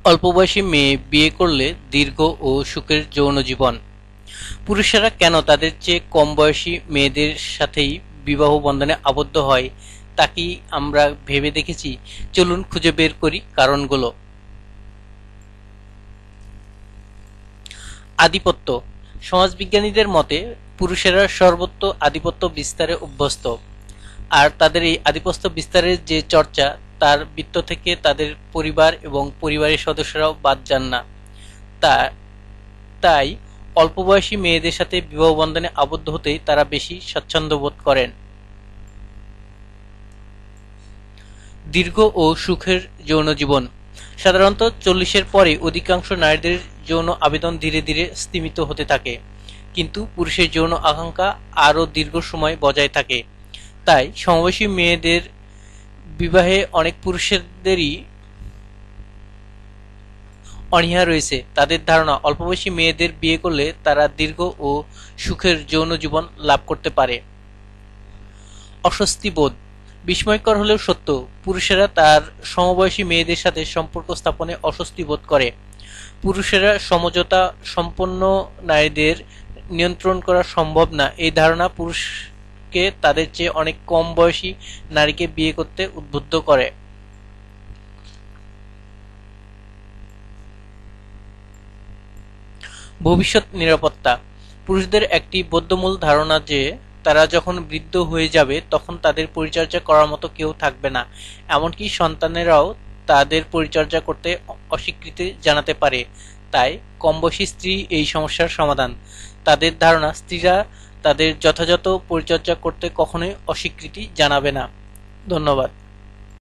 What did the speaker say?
অল্প বয়সী মেয়ে বিয়ে করলে দীর্ঘ ও সুখের যৌন জীবন। পুরুষেরা কেন তাদের চেয়ে কম বয়সী মেয়েদের সাথেই বিবাহ বন্ধনে আবদ্ধ হয় তা কি আমরা ভেবে দেখেছি? চলুন খুঁজে বের করি কারণগুলো। আধিপত্য। সমাজবিজ্ঞানীদের মতে পুরুষেরা সর্বত্র আধিপত্য বিস্তারে অভ্যস্ত, আর তাদের এই আধিপত্য বিস্তারের যে চর্চা তার বৃত্ত থেকে তাদের পরিবার এবং পরিবারের সদস্যরাও বাদ যান না। তাই অল্প বয়সী মেয়েদের সাথে বিবাহ বন্ধনে আবদ্ধ হতেই তারা বেশি স্বাচ্ছন্দ্য বোধ করেন। দীর্ঘ ও সুখের যৌন জীবন। সাধারণত 40-এর পরে অধিকাংশ নারীদের যৌন আবেদন ধীরে ধীরে স্তিমিত হতে থাকে, কিন্তু পুরুষের যৌন আকাঙ্ক্ষা আরও দীর্ঘ সময় বজায় থাকে। তাই সমবয়সী মেয়েদের বিবাহে অনেক পুরুষদেরই অনীহা রয়েছে। তাদের ধারণা অল্পবয়সী মেয়েদের বিয়ে করলে তারা দীর্ঘ ও সুখের যৌন জীবন লাভ করতে পারে। অস্বস্তি বোধ। বিস্ময়কর হলেও সত্য, পুরুষেরা তার সমবয়সী মেয়েদের সাথে সম্পর্ক স্থাপনে অস্বস্তি বোধ করে। পুরুষেরা সমঝোতা সম্পন্ন নারীদের নিয়ন্ত্রণ করা সম্ভব না এই ধারণা পুরুষকে তাদের চেয়ে অনেক কম বয়সী নারীকে বিয়ে করতে উদ্বুদ্ধ করে। ভবিষ্যৎ নিরাপত্তা। পুরুষদের একটি বদ্ধমূল ধারণা যে তারা যখন বৃদ্ধ হয়ে যাবে তখন তাদের পরিচর্যা করার মতো কেউ থাকবে না, এমনকি সন্তানেরাও তাদের পরিচর্যা করতে অস্বীকৃতি জানাতে পারে। তাই কমবয়সী স্ত্রী এই সমস্যার সমাধান। তাদের ধারণা স্ত্রীরা তাদের যথাযথ পরিচর্যা করতে কখনোই অস্বীকৃতি জানাবে না। ধন্যবাদ।